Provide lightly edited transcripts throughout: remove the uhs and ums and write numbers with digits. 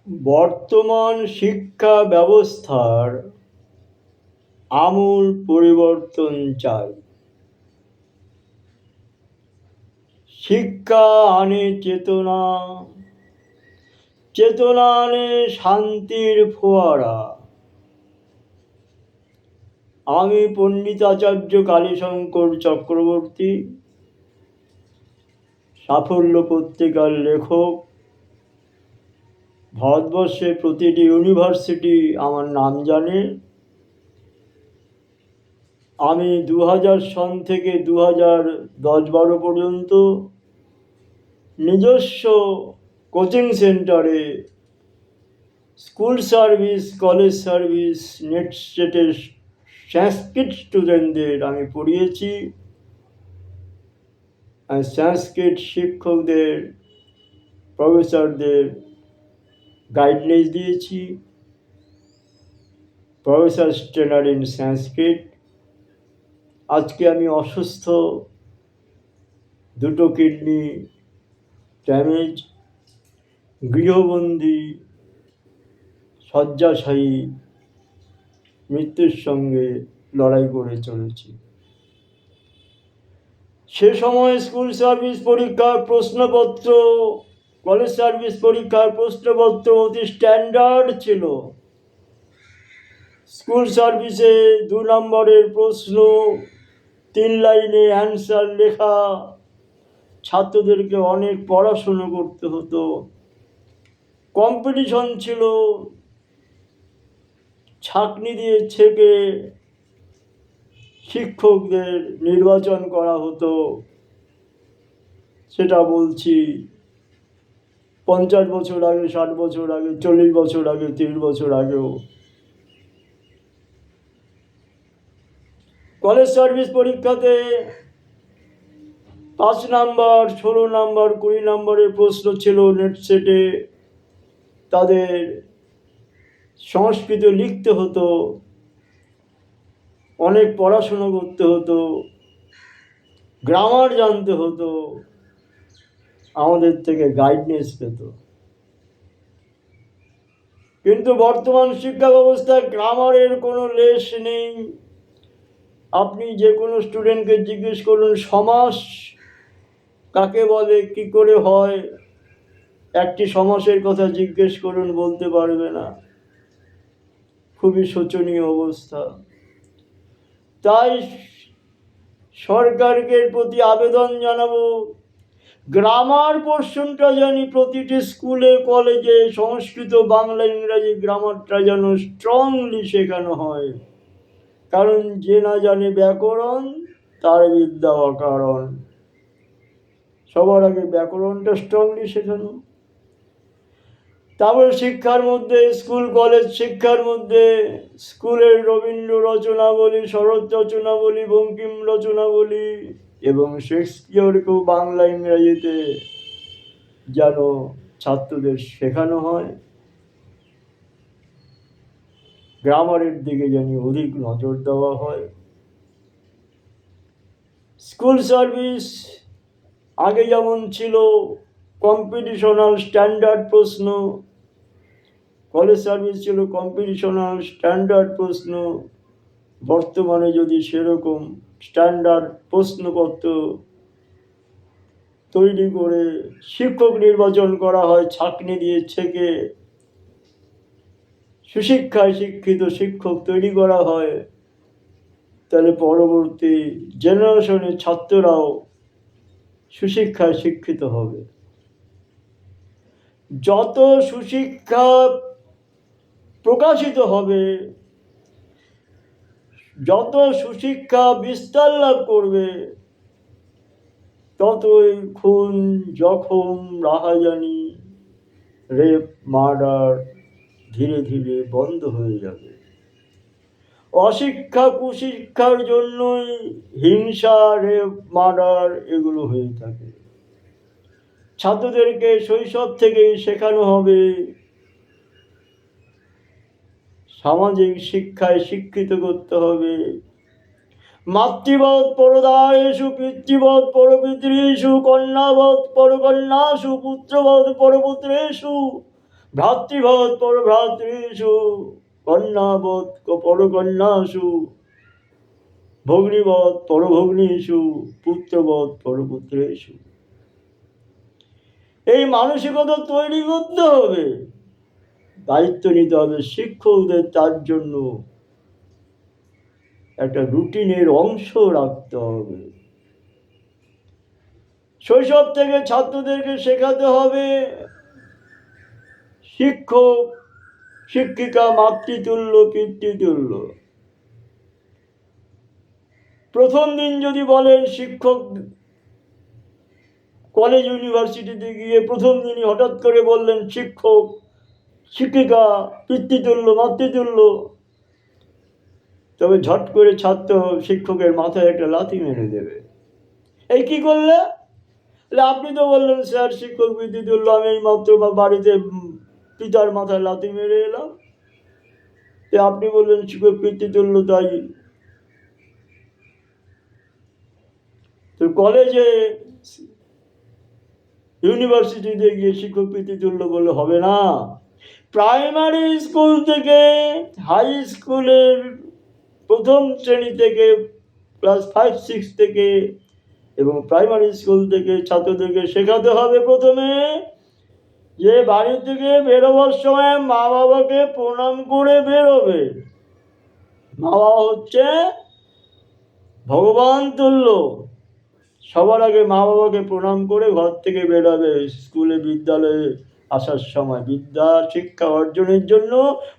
বর্তমান শিক্ষা ব্যবস্থার আমূল পরিবর্তন চাই। শিক্ষা আনে চেতনা, চেতনা আনে শান্তির ফোয়ারা। আমি পণ্ডিতাচার্য কালীশঙ্কর চক্রবর্তী, সাফল্য পত্রিকার লেখক। ভারতবর্ষের প্রতিটি ইউনিভার্সিটি আমার নাম জানে। আমি 2000 সন থেকে 2010-12 পর্যন্ত নিজস্ব কোচিং সেন্টারে school service, college service, net সেটের সংস্কৃত স্টুডেন্টদের আমি পড়িয়েছি। আমি সংস্কৃত শিক্ষকদের, প্রফেসরদের গাইডলাইন দিয়েছি। প্রফেসর ট্রেনার ইন সংস্কৃত। আজকে আমি অসুস্থ, দুটো কিডনি ড্যামেজ, গৃহবন্দী, শয্যাশায়ী, মৃত্যুর সঙ্গে লড়াই করে চলেছি। সে সময় স্কুল সার্ভিস পরীক্ষার প্রশ্নপত্র, কলেজ সার্ভিস পরীক্ষার প্রশ্নপত্র অতি স্ট্যান্ডার্ড ছিল। স্কুল সার্ভিসে 2 নম্বরের প্রশ্ন, 3 লাইনে অ্যান্সার লেখা। ছাত্রদেরকে অনেক পড়াশুনো করতে হতো। কম্পিটিশন ছিল, ছাঁকনি দিয়ে ছেঁকে শিক্ষকদের নির্বাচন করা হতো। সেটা বলছি 50 বছর আগে, 60 বছর আগে, 40 বছর আগে, 30 বছর আগেও। কলেজ সার্ভিস পরীক্ষাতে 5 নাম্বার, 16 নাম্বার, 20 নম্বরের প্রশ্ন ছিল নেট সেটে। তাদের সংস্কৃত লিখতে হতো, অনেক পড়াশুনো করতে হতো, গ্রামার জানতে হতো, আমাদের থেকে গাইডনেস পেত। কিন্তু বর্তমান শিক্ষা ব্যবস্থায় গ্রামারের কোনো লেশ নেই। আপনি যে কোনো স্টুডেন্টকে জিজ্ঞেস করুন সমাস কাকে বলে, কি করে হয়, একটি সমাসের কথা জিজ্ঞেস করুন, বলতে পারবে না। খুবই শোচনীয় অবস্থা। তাই সরকারের প্রতি আবেদন জানাবো, গ্রামার পোর্শনটা জানি প্রতিটি স্কুলে, কলেজে সংস্কৃত, বাংলা, ইংরাজি গ্রামারটা যেন স্ট্রংলি শেখানো হয়। কারণ যে না জানে ব্যাকরণ তার বিদ্যা অকারণ। সবার আগে ব্যাকরণটা স্ট্রংলি শেখানো। তারপর শিক্ষার মধ্যে, স্কুল কলেজ শিক্ষার মধ্যে স্কুলের রবীন্দ্র রচনাবলী, শরৎ রচনাবলী, বঙ্কিম রচনাবলী এবং শেক্সপিয়রকেও বাংলা ইংরাজিতে যেন ছাত্রদের শেখানো হয়। গ্রামারের দিকে যেন অধিক নজর দেওয়া হয়। স্কুল সার্ভিস আগে যেমন ছিল কম্পিটিশনাল স্ট্যান্ডার্ড প্রশ্ন, কলেজ সার্ভিস ছিল কম্পিটিশনাল স্ট্যান্ডার্ড প্রশ্ন। বর্তমানে যদি সেরকম স্ট্যান্ডার্ড প্রশ্নপত্র তৈরি করে শিক্ষক নির্বাচন করা হয়, ছাঁকনি দিয়ে ছেঁকে সুশিক্ষায় শিক্ষিত শিক্ষক তৈরি করা হয়, তাহলে পরবর্তী জেনারেশনের ছাত্ররাও সুশিক্ষায় শিক্ষিত হবে। যত সুশিক্ষা প্রকাশিত হবে, যত সুশিক্ষা বিস্তার লাভ করবে, ততই খুন, জখম, রাহাজানি, রেপ, মার্ডার ধীরে ধীরে বন্ধ হয়ে যাবে। অশিক্ষা কুশিক্ষার জন্যই হিংসা, রেপ, মার্ডার এগুলো হয়ে থাকে। ছাত্রদেরকে শৈশব থেকেই শেখানো হবে, সামাজিক শিক্ষায় শিক্ষিত করতে হবে। মাতৃবৎ পরদায়েষু, পিতৃবৎ পরপিতৃষু, কন্যাবৎ পরকন্যাসু, পুত্রবৎ পরপুত্রেষু, ভ্রাতৃবৎ পরভ্রাতৃষু, কন্যাবৎ পরকন্যাসু, ভগ্নীবৎ পরভগ্নীষু, পুত্রবৎ পরপুত্রেষু। এই মানসিকতা তৈরি করতে হবে, দায়িত্ব নিতে হবে শিক্ষকদের। তার জন্য একটা রুটিনের অংশ রাখতে হবে। শৈশব থেকে ছাত্রদেরকে শেখাতে হবে শিক্ষক শিক্ষিকা মাতৃতুল্য পিতৃতুল্য। প্রথম দিন যদি বলেন শিক্ষক কলেজ ইউনিভার্সিটিতে গিয়ে প্রথম দিনই হঠাৎ করে বললেন শিক্ষক শিক্ষিকা পিতৃতুল্য মাতৃতুল্য, তবে ঝট করে ছাত্র শিক্ষকের মাথায় একটা লাথি মেরে দেবে। এই কি করলে? আপনি তো বললেন স্যার শিক্ষক পিতৃতুল্য, আমি এই মাত্র বাড়িতে পিতার মাথায় লাথি মেরে এলাম, আপনি বললেন শিক্ষক পিতৃতুল্য। তাই তো কলেজে ইউনিভার্সিটিতে গিয়ে শিক্ষক পিতৃতুল্য বলে হবে না। প্রাইমারি স্কুল থেকে হাই স্কুলের প্রথম শ্রেণী থেকে ক্লাস 5-6 থেকে এবং প্রাইমারি স্কুল থেকে ছাত্রদেরকে শেখাতে হবে প্রথমে যে বাড়ি থেকে বেরোবার সময় মা বাবাকে প্রণাম করে বেরোবে। মা বাবা হচ্ছে ভগবান তুল্য। সবার আগে মা বাবাকে প্রণাম করে ঘর থেকে বেরোবে। স্কুলে বিদ্যালয়ে আসার সময় বিদ্যা শিক্ষা অর্জনের জন্য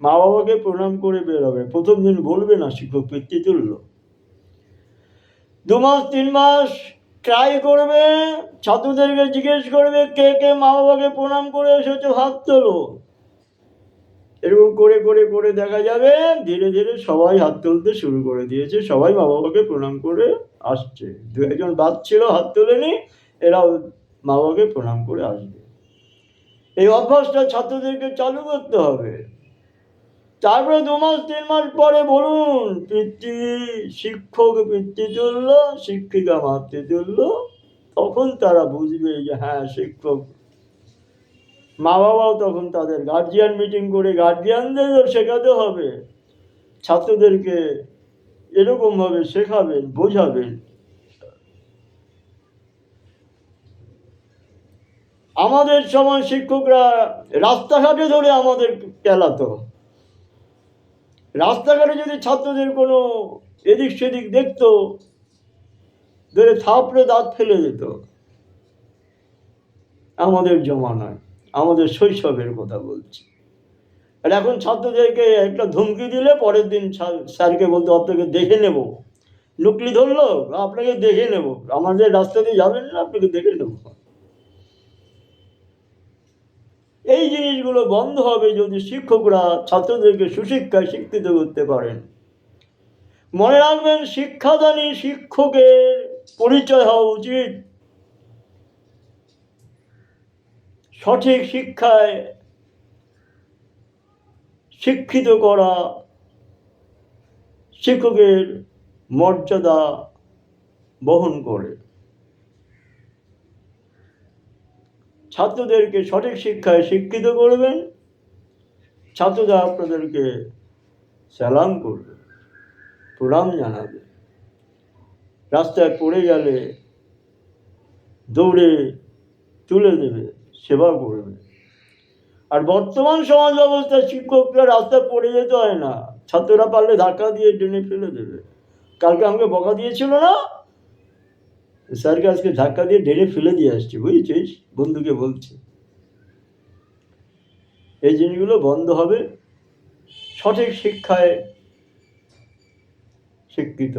মা বাবাকে প্রণাম করে বেরোবে। প্রথম দিন বলবে না শিক্ষক পিতৃতুল্য। 2 মাস 3 মাস ট্রাই করবে, ছাত্রদেরকে জিজ্ঞেস করবে কে কে মা বাবাকে প্রণাম করে এসেছো, হাত তোলো। এরকম করে করে করে দেখা যাবে ধীরে ধীরে সবাই হাত তুলতে শুরু করে দিয়েছে, সবাই মা বাবাকে প্রণাম করে আসছে। 2-1 বাদ ছিল হাত তোলেনি, এরাও মা বাবাকে প্রণাম করে আসবে। এই অভ্যাসটা ছাত্রদেরকে চালু করতে হবে। তারপরে 2 মাস 3 মাস পরে বলুন শিক্ষক পিতৃতুল্য শিক্ষিকা মাতৃতুল্য, তখন তারা বুঝবে যে হ্যাঁ শিক্ষক। মা বাবাও তখন তাদের গার্জিয়ান মিটিং করে গার্জিয়ানদেরও শেখাতে হবে, ছাত্রদেরকে এরকমভাবে শেখাবেন বোঝাবেন। আমাদের সময় শিক্ষকরা রাস্তাঘাটে ধরে আমাদের কেলাতো। রাস্তাঘাটে যদি ছাত্রদের কোনো এদিক সেদিক দেখতো, ধরে থাপড়ে দাঁত ফেলে দিত। আমাদের জমানায়, আমাদের শৈশবের কথা বলছি। আর এখন ছাত্রদেরকে একটা ধমকি দিলে পরের দিন স্যারকে বলতে আপনাকে দেখে নেব। নুকলি ধরলো, আপনাকে দেখে নেব, আমাদের রাস্তা দিয়ে যাবেন না, আপনাকে দেখে নেব। এই জিনিসগুলো বন্ধ হবে যদি শিক্ষকরা ছাত্রদেরকে সুশিক্ষায় শিক্ষিত করতে পারেন। মনে রাখবেন শিক্ষাদানী শিক্ষকের পরিচয় হওয়া উচিত সঠিক শিক্ষায় শিক্ষিত করা, শিক্ষকের মর্যাদা বহন করে। ছাত্রদেরকে সঠিক শিক্ষায় শিক্ষিত করবেন, ছাত্ররা আপনাদেরকে সালাম করবে, প্রণাম জানাবে। রাস্তায় পড়ে গেলে দৌড়ে তুলে দেবে, সেবা করবে। আর বর্তমান সমাজ ব্যবস্থায় শিক্ষকরা রাস্তায় পড়ে যেতে হয় না, ছাত্ররা পারলে ধাক্কা দিয়ে টেনে ফেলে দেবে। কালকে আমাকে বকা দিয়েছিল না, স্যারকে আজকে ধাক্কা দিয়ে ঢেলে ফেলে দিয়ে আসছি, বুঝেছিস, বন্ধুকে বলছি। এই জিনিসগুলো বন্ধ হবে সঠিক শিক্ষায় শিক্ষিত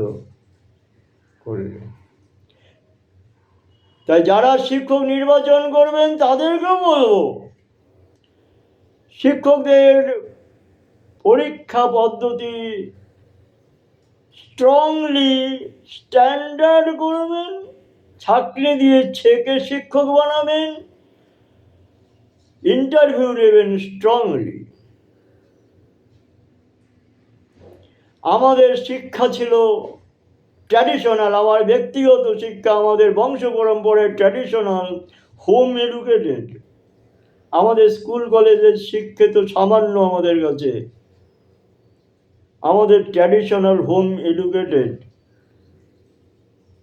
করবে। তাই যারা শিক্ষক নির্বাচন করবেন তাদেরকেও বলবো শিক্ষকদের পরীক্ষা পদ্ধতি স্ট্রংলি স্ট্যান্ডার্ড করবেন, চাকরি দিয়ে ছেকে শিক্ষক বানাবেন, ইন্টারভিউ নেবেন স্ট্রংলি। আমাদের শিক্ষা ছিল ট্র্যাডিশনাল, আমার ব্যক্তিগত শিক্ষা, আমাদের বংশ পরম্পরার ট্র্যাডিশনাল, হোম এডুকেটেড। আমাদের স্কুল কলেজের শিক্ষা তো সামান্য আমাদের কাছে। আমাদের ট্র্যাডিশনাল হোম এডুকেটেড,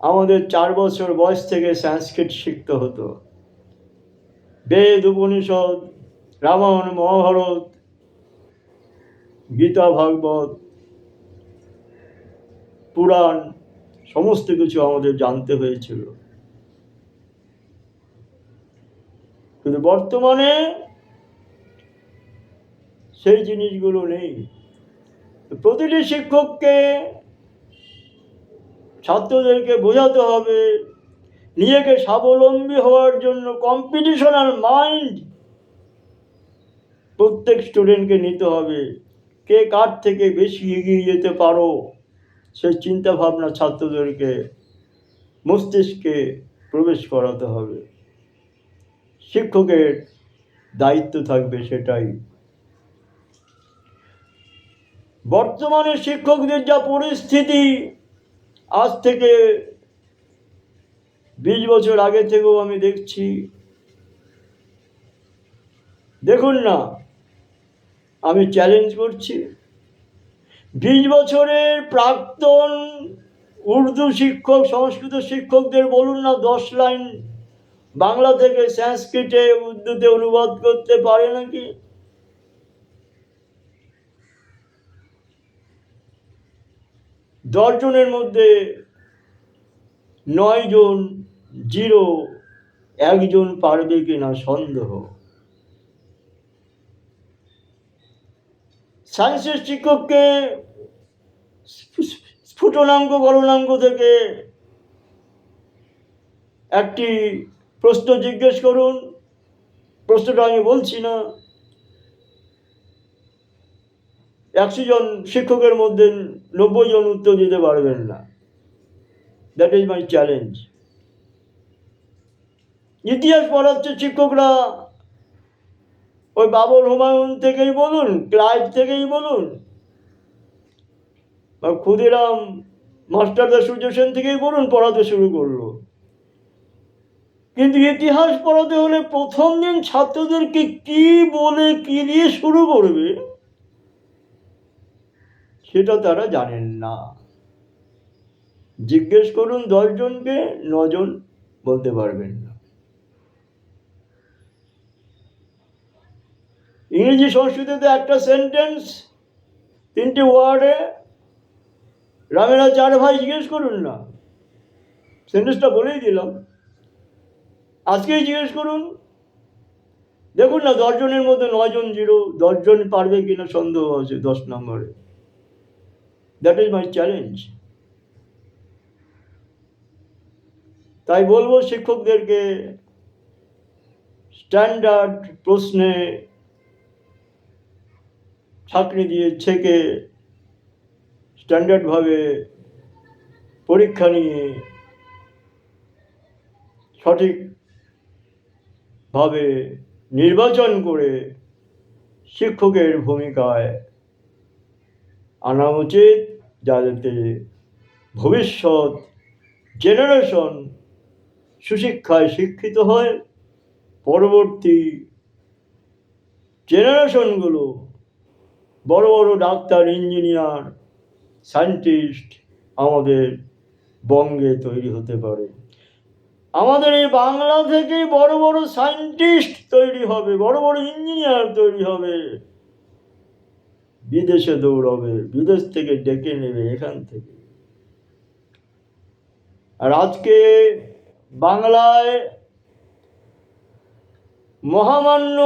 আমাদের 4 বছর বয়স থেকে সংস্কৃত শিখতে হতো। বেদ, উপনিষদ, রামায়ণ, মহাভারত, গীতা, ভাগবত, পুরাণ সমস্ত কিছু আমাদের জানতে হয়েছিল। কিন্তু বর্তমানে সেই জিনিসগুলো নেই। প্রতিটি শিক্ষককে ছাত্রদেরকে বোঝাতে হবে নিজেকে স্বাবলম্বী হওয়ার জন্য কম্পিটিশনাল মাইন্ড প্রত্যেক স্টুডেন্টকে নিতে হবে। কে কার থেকে বেশি এগিয়ে যেতে পারো সেই চিন্তা ভাবনা ছাত্রদেরকে মস্তিষ্কে প্রবেশ করাতে হবে। শিক্ষকের দায়িত্ব থাকবে সেটাই। বর্তমানে শিক্ষকদের যা পরিস্থিতি, আজ থেকে 20 বছর আগে থেকেও আমি দেখছি। দেখুন না, আমি চ্যালেঞ্জ করছি, 20 বছরের প্রাক্তন উর্দু শিক্ষক, সংস্কৃত শিক্ষকদের বলুন না 10 লাইন বাংলা থেকে সংস্কৃতে উর্দুতে অনুবাদ করতে পারে নাকি? দশজনের মধ্যে 9 জন জিরো, একজন পারবে কিনা সন্দেহ। সায়েন্সের শিক্ষককে স্ফুটনাঙ্ক গলনাঙ্ক থেকে একটি প্রশ্ন জিজ্ঞেস করুন, প্রশ্নটা আমি বলছি না, 100 জন শিক্ষকের মধ্যে 90 জন উত্তর দিতে পারবেন না। That is my challenge. ইতিহাস পড়াচ্ছে শিক্ষকরা, ওই বাবর হুমায়ুন থেকেই বলুন, ক্লাইভ থেকেই বলুন, বা ক্ষুদিরাম মাস্টারদা সূর্য সেন থেকেই বলুন, পড়াতে শুরু করলো। কিন্তু ইতিহাস পড়াতে হলে প্রথম দিন ছাত্রদেরকে কি বলে কি দিয়ে শুরু করবে সেটা তারা জানেন না। জিজ্ঞেস করুন 10 জনকে, 9 জন বলতে পারবেন না। ইংরেজি সংস্কৃতিতে একটা সেন্টেন্স 3টে ওয়ার্ডে, রামেরা 4 ভাই, জিজ্ঞেস করুন না, সেন্টেন্সটা বলেই দিলাম। আজকেই জিজ্ঞেস করুন, দেখুন না 10 জনের মধ্যে 9 জন জিরো, 10 জন পারবে কিনা সন্দেহ আছে 10 নম্বরে। That is my challenge. তাই বলবো শিক্ষকদেরকে স্ট্যান্ডার্ড প্রশ্নে ছাঁকনি দিয়ে ছেঁকে স্ট্যান্ডার্ডভাবে পরীক্ষা নিয়ে সঠিকভাবে নির্বাচন করে শিক্ষকের ভূমিকায় আনা উচিত, যাতে ভবিষ্যৎ জেনারেশন সুশিক্ষায় শিক্ষিত হয়, পরবর্তী জেনারেশনগুলো বড় বড় ডাক্তার, ইঞ্জিনিয়ার, সায়েন্টিস্ট আমাদের বঙ্গে তৈরি হতে পারে। আমাদের এই বাংলা থেকেই বড় বড় সায়েন্টিস্ট তৈরি হবে, বড় বড় ইঞ্জিনিয়ার তৈরি হবে, বিদেশে দৌড়াবে, বিদেশ থেকে ডেকে নেবে এখান থেকে। আর আজকে বাংলায় মহামান্য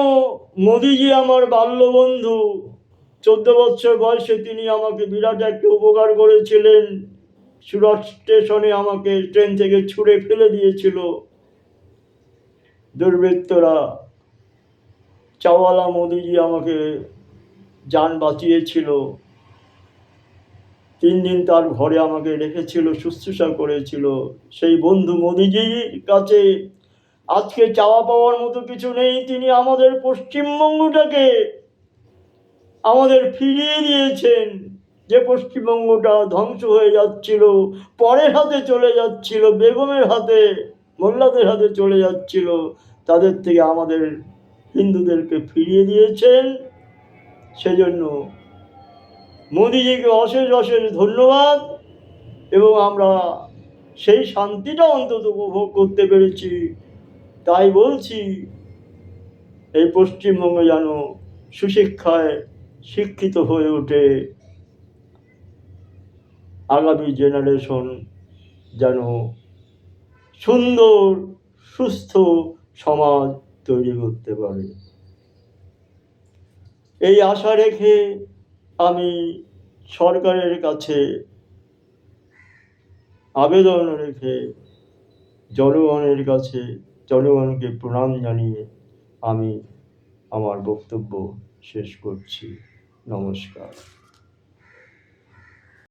মোদিজি আমার বাল্যবন্ধু, 14 বছর বয়সে তিনি আমাকে বিরাট একটা উপকার করেছিলেন। সুরাট স্টেশনে আমাকে ট্রেন থেকে ছুঁড়ে ফেলে দিয়েছিল দুর্বৃত্তরা। চাওয়ালা মোদিজি আমাকে যান বাঁচিয়েছিল। 3 দিন তার ঘরে আমাকে রেখেছিল, শুশ্রূষা করেছিল। সেই বন্ধু মোদিজির কাছে আজকে চাওয়া পাওয়ার মতো কিছু নেই। তিনি আমাদের পশ্চিমবঙ্গটাকে আমাদের ফিরিয়ে দিয়েছেন। যে পশ্চিমবঙ্গটা ধ্বংস হয়ে যাচ্ছিল, পরের হাতে চলে যাচ্ছিল, বেগমের হাতে, মোল্লাদের হাতে চলে যাচ্ছিল, তাদের থেকে আমাদের হিন্দুদেরকে ফিরিয়ে দিয়েছেন। সেজন্য মোদিজিকে অশেষ অশেষ ধন্যবাদ। এবং আমরা সেই শান্তিটা অন্তত উপভোগ করতে পেরেছি। তাই বলছি, এই পশ্চিমবঙ্গ যেন সুশিক্ষায় শিক্ষিত হয়ে ওঠে, আগামী জেনারেশন যেন সুন্দর সুস্থ সমাজ তৈরি করতে পারে। এই আশা রেখে আমি সরকারের কাছে আবেদন রেখে জনগণের কাছে জনগণকে প্রণাম জানিয়ে আমি আমার বক্তব্য শেষ করছি। নমস্কার।